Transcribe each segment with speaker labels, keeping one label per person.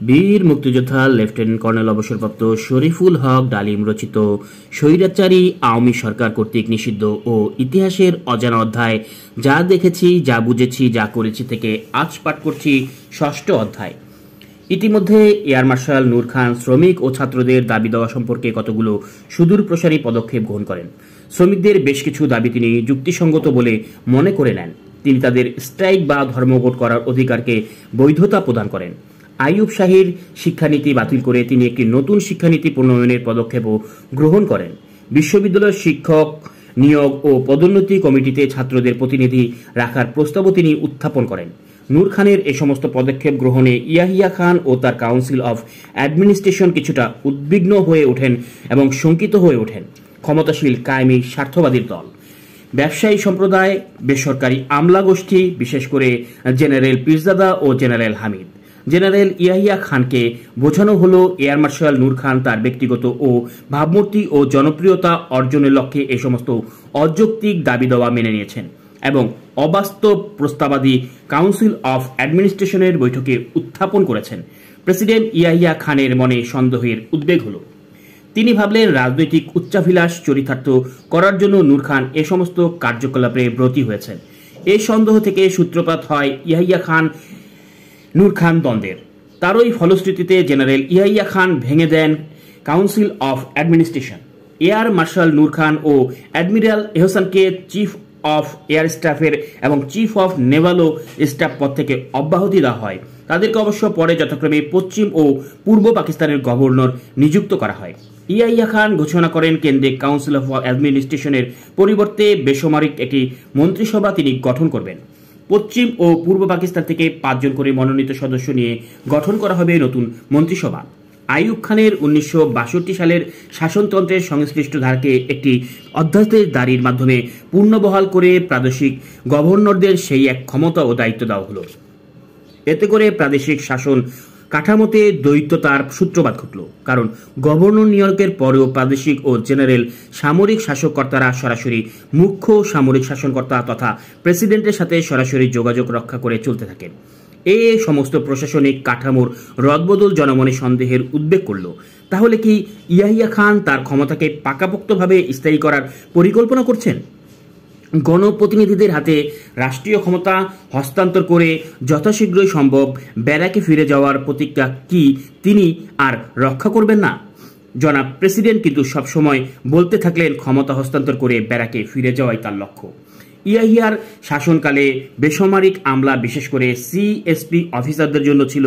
Speaker 1: বীর মুক্তিযোদ্ধা lieutenant colonel অবসরপ্রাপ্ত শরীফুল হক ডালিম রচিত স্বৈরাচারী আওয়ামী সরকার কর্তৃক নিষিদ্ধ ও ইতিহাসের অজানা অধ্যায় যা দেখেছি, যা বুঝেছি, যা করেছি থেকে আজ পাঠ করছি ষষ্ঠ অধ্যায়। ইতিমধ্যে এয়ার মার্শাল নূর খান শ্রমিক ও ছাত্রদের দাবি দেওয়া সম্পর্কে কতগুলো সুদূর প্রসারী পদক্ষেপ গ্রহণ করেন। শ্রমিকদের বেশ কিছু দাবি তিনি যুক্তিসঙ্গত বলে মনে করে নেন। তিনি তাদের স্ট্রাইক বা ধর্মঘট করার অধিকারকে বৈধতা প্রদান করেন। আইয়ুব শাহীর শিক্ষানীতি বাতিল করে তিনি একটি নতুন শিক্ষানীতি প্রণয়নের পদক্ষেপও গ্রহণ করেন। বিশ্ববিদ্যালয়ের শিক্ষক নিয়োগ ও পদোন্নতি কমিটিতে ছাত্রদের প্রতিনিধি রাখার প্রস্তাবও তিনি উত্থাপন করেন। নূর খানের এ সমস্ত পদক্ষেপ গ্রহণে ইয়াহিয়া খান ও তার কাউন্সিল অফ অ্যাডমিনিস্ট্রেশন কিছুটা উদ্বিগ্ন হয়ে ওঠেন এবং শঙ্কিত হয়ে ওঠেন। ক্ষমতাশীল কায়েমি স্বার্থবাদীর দল, ব্যবসায়ী সম্প্রদায়, বেসরকারি আমলা গোষ্ঠী, বিশেষ করে জেনারেল পীরজাদা ও জেনারেল হামিদ, জেনারেল ইয়াহিয়া খানকে বোঝানো হলো এয়ার মার্শাল নূর খান তার ব্যক্তিগত ও ভাবমূর্তি ও জনপ্রিয়তা অর্জনের লক্ষ্যে এ সমস্ত অযৌক্তিক দাবি দেওয়া মেনে নিয়েছেন এবং অবাস্তব প্রস্তাবাদি কাউন্সিল অফ অ্যাডমিনিস্ট্রেশনের বৈঠকে উত্থাপন করেছেন। প্রেসিডেন্ট ইয়াহিয়া খানের মনে সন্দেহের উদ্বেগ হলো। তিনি ভাবলেন রাজনৈতিক উচ্চাভিলাষ চরিতার্থ করার জন্য নূর খান এ সমস্ত কার্যকলাপে ব্রতী হয়েছেন। এই সন্দেহ থেকে সূত্রপাত হয় ইয়াহিয়া খান নূর খান দ্বন্দ্বের। তারই ফলশ্রুতিতে জেনারেল ইয়াহিয়া খান ভেঙে দেন council of administration. Air marshal Nur Khan ও অ্যাডমিরাল এহসানকে চিফ অফ এয়ার স্টাফের এবং চিফ অফ নেভাল স্টাফ পদ থেকে অব্যাহতি দেওয়া হয়। তাদেরকে অবশ্য পরে যথাক্রমে পশ্চিম ও পূর্ব পাকিস্তানের গভর্নর নিযুক্ত করা হয়। ইয়াহিয়া খান ঘোষণা করেন কেন্দ্রে কাউন্সিল অফ অ্যাডমিনিস্ট্রেশনের পরিবর্তে বেসামরিক একটি মন্ত্রিসভা তিনি গঠন করবেন। পশ্চিম ও পূর্ব পাকিস্তান থেকে 5 জন করে মনোনীত সদস্য নিয়ে গঠন করা হবে নতুন মন্ত্রিসভা। আইয়ুব খানের 1962 সালের শাসনতন্ত্রের সংশ্লিষ্ট ধারাকে একটি অধ্যাদেশ জারির মাধ্যমে পুনর্বহাল করে প্রাদেশিক গভর্নরদের সেই এক ক্ষমতা ও দায়িত্ব দেওয়া হলো। এতে করে প্রাদেশিক শাসন কাঠামোতে দ্বৈততার সূত্রপাত ঘটল, কারণ গভর্নর নিয়োগের পরেও প্রাদেশিক ও জেনারেল সামরিক শাসককর্তারা সরাসরি মুখ্য সামরিক শাসনকর্তা তথা প্রেসিডেন্টের সাথে সরাসরি যোগাযোগ রক্ষা করে চলতে থাকেন। এই সমস্ত প্রশাসনিক কাঠামোর রদবদল জনমনে সন্দেহের উদ্বেগ করল। তাহলে কি ইয়াহিয়া খান তার ক্ষমতাকে পাকাপোক্তভাবে স্থায়ী করার পরিকল্পনা করছেন? গণপ্রতিনিধিদের হাতে রাষ্ট্রীয় ক্ষমতা হস্তান্তর করে যথাশীঘ্রই সম্ভব ব্যারাকে ফিরে যাওয়ার প্রতিজ্ঞা কি তিনি আর রক্ষা করবেন না? জনাব প্রেসিডেন্ট কিন্তু সবসময় বলতে থাকলেন ক্ষমতা হস্তান্তর করে ব্যারাকে ফিরে যাওয়াই তার লক্ষ্য। ইয়াহিয়ার শাসনকালে বেসামরিক আমলা, বিশেষ করে সিএসপি অফিসারদের জন্য ছিল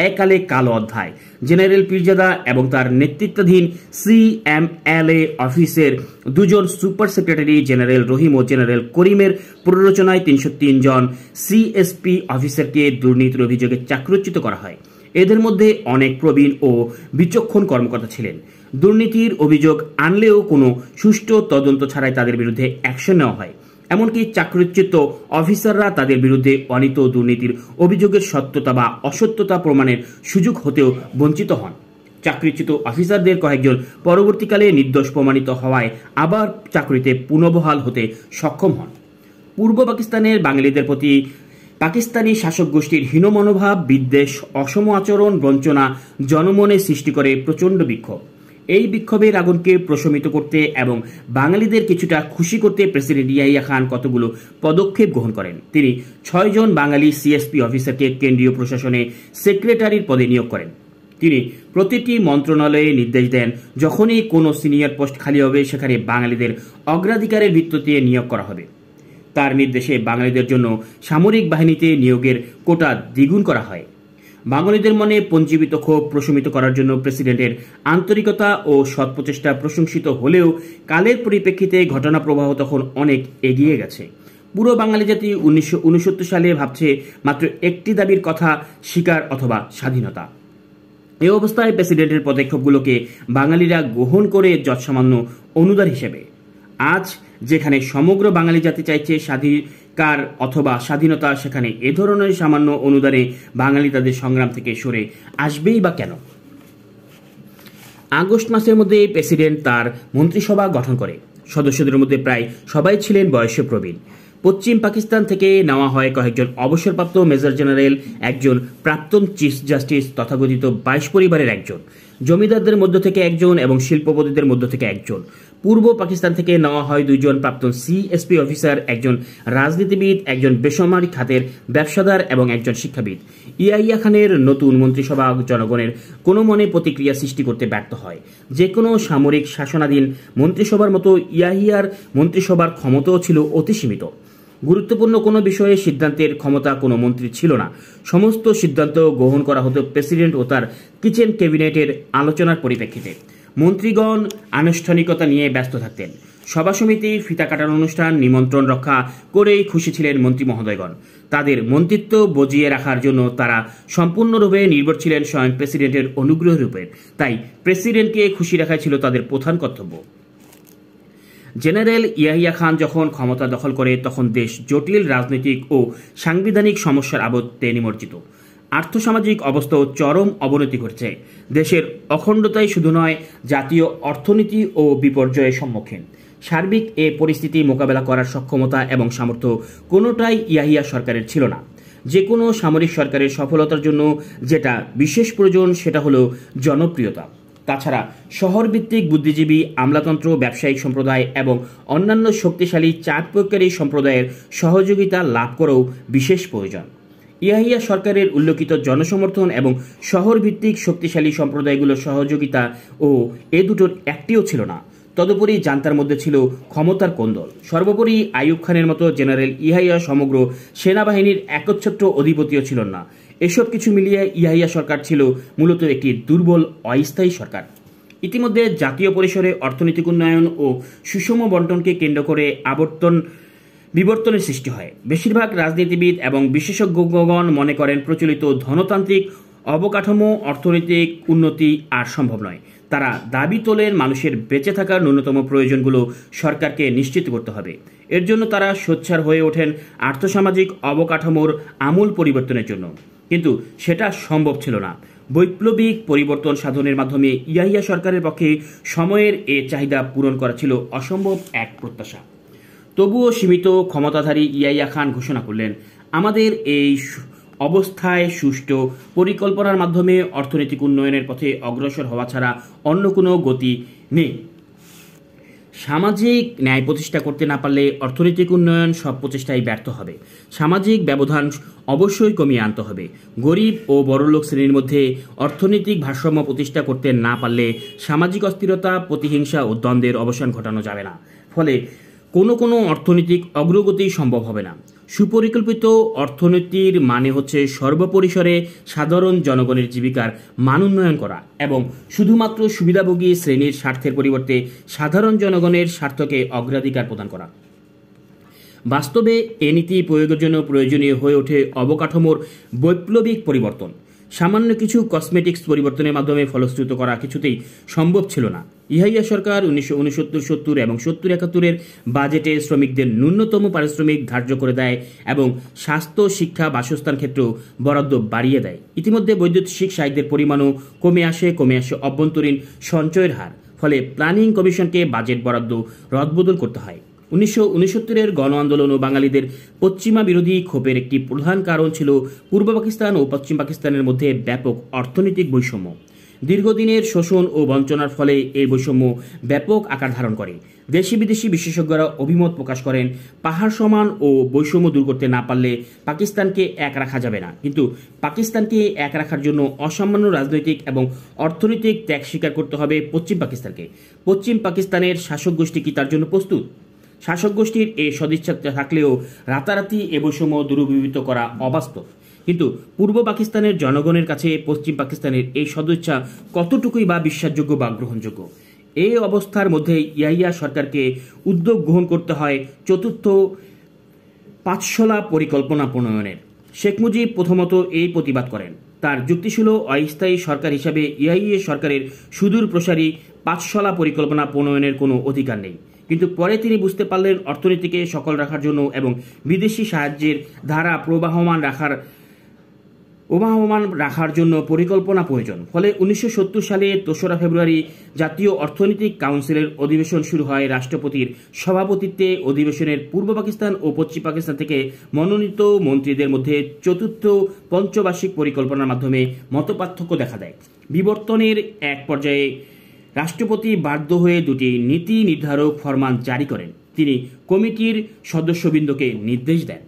Speaker 1: একালে কালো অধ্যায়। জেনারেল পীরজাদা এবং তার নেতৃত্বাধীন সিএমএলএ অফিসের 2 জন সুপার সেক্রেটারি জেনারেল রহিম ও জেনারেল করিমের প্ররোচনায় 303 জন সিএসপি অফিসারকে দুর্নীতির অভিযোগে চাকরিচ্যুত করা হয়। এদের মধ্যে অনেক প্রবীণ ও বিচক্ষণ কর্মকর্তা ছিলেন। দুর্নীতির অভিযোগ আনলেও কোনো সুষ্ঠু তদন্ত ছাড়াই তাদের বিরুদ্ধে অ্যাকশন নেওয়া হয়। এমনকি চাকরিচ্যুত অফিসাররা তাদের বিরুদ্ধে অনীত দুর্নীতির অভিযোগের সত্যতা বা অসত্যতা প্রমাণের সুযোগ হতেও বঞ্চিত হন। চাকরিচ্যুত অফিসারদের কয়েকজন পরবর্তীকালে নির্দোষ প্রমাণিত হওয়ায় আবার চাকরিতে পুনর্বহাল হতে সক্ষম হন। পূর্ব পাকিস্তানের বাঙালিদের প্রতি পাকিস্তানি শাসক গোষ্ঠীর হীন মনোভাব, বিদ্বেষ, অসম আচরণ, বঞ্চনা জনমনে সৃষ্টি করে প্রচণ্ড বিক্ষোভ। এই বিক্ষোভের আগুনকে প্রশমিত করতে এবং বাঙালিদের কিছুটা খুশি করতে প্রেসিডেন্ট ইয়াহিয়া খান কতগুলো পদক্ষেপ গ্রহণ করেন। তিনি 6 জন বাঙালি সিএসপি অফিসারকে কেন্দ্রীয় প্রশাসনে সেক্রেটারির পদে নিয়োগ করেন। তিনি প্রতিটি মন্ত্রণালয়ে নির্দেশ দেন যখনই কোনো সিনিয়র পোস্ট খালি হবে সেখানে বাঙালিদের অগ্রাধিকারের ভিত্তিতে নিয়োগ করা হবে। তার নির্দেশে বাঙালিদের জন্য সামরিক বাহিনীতে নিয়োগের কোটা দ্বিগুণ করা হয়। বাঙালিদের মনে পঞ্জীবিত ক্ষোভ প্রশমিত করার জন্য প্রেসিডেন্টের আন্তরিকতা ও সৎ প্রচেষ্টা প্রশংসিত হলেও কালের পরিপ্রেক্ষিতে ঘটনা প্রবাহ তখন অনেক এগিয়ে গেছে। পুরো বাঙালি জাতি 1969 সালে ভাবছে মাত্র একটি দাবির কথা, শিকার অথবা স্বাধীনতা। এই অবস্থায় প্রেসিডেন্টের পদক্ষেপগুলোকে বাঙালিরা গ্রহণ করে যৎসামান্য অনুদার হিসেবে। আজ যেখানে সমগ্র বাঙালি জাতি চাইছে স্বাধিকার অথবা স্বাধীনতা, সেখানে এ ধরনের সামান্য অনুদানে বাঙালি তাদের সংগ্রাম থেকে সরে আসবেই বা কেন? আগস্ট মাসের মধ্যে প্রেসিডেন্ট তার মন্ত্রিসভা গঠন করে। সদস্যদের মধ্যে প্রায় সবাই ছিলেন বয়সে প্রবীণ। পশ্চিম পাকিস্তান থেকে নেওয়া হয় কয়েকজন অবসরপ্রাপ্ত মেজর জেনারেল, একজন প্রাক্তন চিফ জাস্টিস, তথাকথিত 22 পরিবারের একজন, জমিদারদের মধ্য থেকে একজন এবং শিল্পপতিদের মধ্য থেকে একজন। পূর্ব পাকিস্তান থেকে নেওয়া হয় 2 জন প্রাক্তন সিএসপি অফিসার, একজন রাজনীতিবিদ, একজন বেসামরিক খাতের ব্যবসাদার এবং একজন শিক্ষাবিদ। ইয়াহিয়া খানের নতুন মন্ত্রিসভা জনগণের কোনো মনে প্রতিক্রিয়া সৃষ্টি করতে ব্যর্থ হয়। যে কোনো সামরিক শাসনাধীন মন্ত্রিসভার মতো ইয়াহিয়ার মন্ত্রিসভার ক্ষমতাও ছিল অতি সীমিত। গুরুত্বপূর্ণ কোনো বিষয়ে সিদ্ধান্তের ক্ষমতা কোনো মন্ত্রীর ছিল না। সমস্ত সিদ্ধান্ত গ্রহণ করা হতো প্রেসিডেন্ট ও তার কিচেন ক্যাবিনেটের আলোচনার পরিপ্রেক্ষিতে। মন্ত্রীগণ আনুষ্ঠানিকতা নিয়ে ব্যস্ত থাকতেন। সভা সমিতি, ফিতা কাটার অনুষ্ঠান, নিমন্ত্রণ রক্ষা করেই খুশি ছিলেন মন্ত্রী মহোদয়গণ। তাদের মন্ত্রিত্ব বজিয়ে রাখার জন্য তারা সম্পূর্ণরূপে নির্ভর ছিলেন স্বয়ং প্রেসিডেন্টের অনুগ্রহের উপর। তাই প্রেসিডেন্টকে খুশি রাখাই ছিল তাদের প্রধান কর্তব্য। জেনারেল ইয়াহিয়া খান যখন ক্ষমতা দখল করে তখন দেশ জটিল রাজনৈতিক ও সাংবিধানিক সমস্যার আবর্তে নিমজ্জিত। আর্থসামাজিক অবস্থাও চরম অবনতি ঘটছে। দেশের অখণ্ডতাই শুধু নয়, জাতীয় অর্থনীতি ও বিপর্যয়ের সম্মুখীন। সার্বিক এ পরিস্থিতি মোকাবেলা করার সক্ষমতা এবং সামর্থ্য কোনোটাই ইয়াহিয়া সরকারের ছিল না। যে কোনো সামরিক সরকারের সফলতার জন্য যেটা বিশেষ প্রয়োজন সেটা হলো জনপ্রিয়তা। তাছাড়া শহরভিত্তিক বুদ্ধিজীবী, আমলাতন্ত্র, ব্যবসায়িক সম্প্রদায় এবং অন্যান্য শক্তিশালী চাপ প্রয়োগকারী সম্প্রদায়ের সহযোগিতা লাভ করেও বিশেষ প্রয়োজন। ইয়াহিয়া সরকারের উল্লেখিত জনসমর্থন এবং শহরভিত্তিক শক্তিশালী সম্প্রদায়গুলোর সহযোগিতা ও এ দুটোর একটিও ছিল না। তদুপরি জান্তার মধ্যে ছিল ক্ষমতার কোন্দল। সর্বোপরি আইয়ুব খানের মতো জেনারেল ইয়াহিয়া সমগ্র সেনাবাহিনীর একচ্ছত্র অধিপতিও ছিলেন না। এসব কিছু মিলিয়ে ইয়াহিয়া সরকার ছিল মূলত একটি দুর্বল, অস্থায়ী সরকার। ইতিমধ্যে জাতীয় পরিসরে অর্থনৈতিক উন্নয়ন ও সুষম বন্টনকে কেন্দ্র করে বিবর্তনের সৃষ্টি হয়। বেশিরভাগ রাজনীতিবিদ এবং বিশেষজ্ঞগণ মনে করেন প্রচলিত ধনতান্ত্রিক অবকাঠামো অর্থনৈতিক উন্নতি আর সম্ভব নয়। তারা দাবি তোলেন মানুষের বেঁচে থাকার ন্যূনতম প্রয়োজনগুলো সরকারকে নিশ্চিত করতে হবে। এর জন্য তারা সোচ্চার হয়ে ওঠেন আর্থসামাজিক অবকাঠামোর আমূল পরিবর্তনের জন্য। কিন্তু সেটা সম্ভব ছিল না। বৈপ্লবিক পরিবর্তন সাধনের মাধ্যমে ইয়াহিয়া সরকারের পক্ষে সময়ের এ চাহিদা পূরণ করা ছিল অসম্ভব এক প্রত্যাশা। তবুও সীমিত ক্ষমতাধারী ইয়াহিয়া খান ঘোষণা করলেন, আমাদের এই অবস্থায় সুষ্ঠু পরিকল্পনার মাধ্যমে অর্থনৈতিক উন্নয়নের পথে অগ্রসর হওয়া ছাড়া অন্য কোনো গতি নেই। সামাজিক ন্যায় প্রতিষ্ঠা করতে না পারলে অর্থনৈতিক উন্নয়ন সব প্রচেষ্টাই ব্যর্থ হবে। সামাজিক ব্যবধান অবশ্যই কমিয়ে আনতে হবে। গরিব ও বড়লোক শ্রেণীর মধ্যে অর্থনৈতিক ভারসাম্য প্রতিষ্ঠা করতে না পারলে সামাজিক অস্থিরতা, প্রতিহিংসা ও দ্বন্দ্বের অবসান ঘটানো যাবে না। ফলে কোনো অর্থনৈতিক অগ্রগতি সম্ভব হবে না। সুপরিকল্পিত অর্থনীতির মানে হচ্ছে সর্বপরিসরে সাধারণ জনগণের জীবিকার মান উন্নয়ন করা এবং শুধুমাত্র সুবিধাভোগী শ্রেণীর স্বার্থের পরিবর্তে সাধারণ জনগণের স্বার্থকে অগ্রাধিকার প্রদান করা। বাস্তবে এ নীতি প্রয়োগের জন্য প্রয়োজনীয় হয়ে ওঠে অবকাঠামোর বৈপ্লবিক পরিবর্তন। সামান্য কিছু কসমেটিক্স পরিবর্তনের মাধ্যমে ফলশ্রুত করা কিছুতেই সম্ভব ছিল না। ইয়াহিয়া সরকার 1969-70 এবং 70-71 বাজেটে শ্রমিকদের ন্যূনতম পারিশ্রমিক ধার্য করে দেয় এবং স্বাস্থ্য, শিক্ষা, বাসস্থান ক্ষেত্রেও বরাদ্দ বাড়িয়ে দেয়। ইতিমধ্যে বৈদেশিক সাহায্যের পরিমাণও কমে আসে অভ্যন্তরীণ সঞ্চয়ের হার। ফলে প্ল্যানিং কমিশনকে বাজেট বরাদ্দ রদবদল করতে হয়। 1969-এর গণ আন্দোলন ও বাঙালিদের পশ্চিমা বিরোধী ক্ষোভের একটি প্রধান কারণ ছিল পূর্ব পাকিস্তান ও পশ্চিম পাকিস্তানের মধ্যে ব্যাপক অর্থনৈতিক বৈষম্য। দীর্ঘদিনের শোষণ ও বঞ্চনার ফলে এই বৈষম্য ব্যাপক আকার ধারণ করে। দেশি বিদেশি বিশেষজ্ঞরা অভিমত প্রকাশ করেন, পাহাড় সমান ও বৈষম্য দূর করতে না পারলে পাকিস্তানকে এক রাখা যাবে না। কিন্তু পাকিস্তানকে এক রাখার জন্য অসামান্য রাজনৈতিক এবং অর্থনৈতিক ত্যাগ স্বীকার করতে হবে পশ্চিম পাকিস্তানকে। পশ্চিম পাকিস্তানের শাসক গোষ্ঠী কি তার জন্য প্রস্তুত? শাসক গোষ্ঠীর এই সদিচ্ছা থাকলেও রাতারাতি এ বৈষম্য দূরীভূত করা অবাস্তব। কিন্তু পূর্ব পাকিস্তানের জনগণের কাছে পশ্চিম পাকিস্তানের এই সদিচ্ছা কতটুকুই বা বিশ্বাসযোগ্য বা গ্রহণযোগ্য? এই অবস্থার মধ্যে ইয়াহিয়া সরকারকে উদ্যোগ গ্রহণ করতে হয় চতুর্থ পাঁচশলা পরিকল্পনা প্রণয়নের। শেখ মুজিব প্রথমত এই প্রতিবাদ করেন। তার যুক্তি ছিল অস্থায়ী সরকার হিসাবে ইয়াহিয়া সরকারের সুদূর প্রসারী পাঁচশলা পরিকল্পনা প্রণয়নের কোনো অধিকার নেই। কিন্তু পরে তিনি বুঝতে পারলেন অর্থনীতিকে সচল রাখার জন্য এবং বিদেশি সাহায্যের ধারা প্রবাহমান রাখার ওমাহমান রাখার জন্য পরিকল্পনা প্রয়োজন। ফলে 1970 সালে 3রা ফেব্রুয়ারি জাতীয় অর্থনৈতিক কাউন্সিলের অধিবেশন শুরু হয়। রাষ্ট্রপতির সভাপতিত্বে অধিবেশনের পূর্ব পাকিস্তান ও পশ্চিম পাকিস্তান থেকে মনোনীত মন্ত্রীদের মধ্যে চতুর্থ পঞ্চবার্ষিক পরিকল্পনার মাধ্যমে মতপার্থক্য দেখা দেয়। বিবর্তনের এক পর্যায়ে রাষ্ট্রপতি বাধ্য হয়ে দুটি নীতি নির্ধারক ফরমান জারি করেন। তিনি কমিটির সদস্যবৃন্দকে নির্দেশ দেন।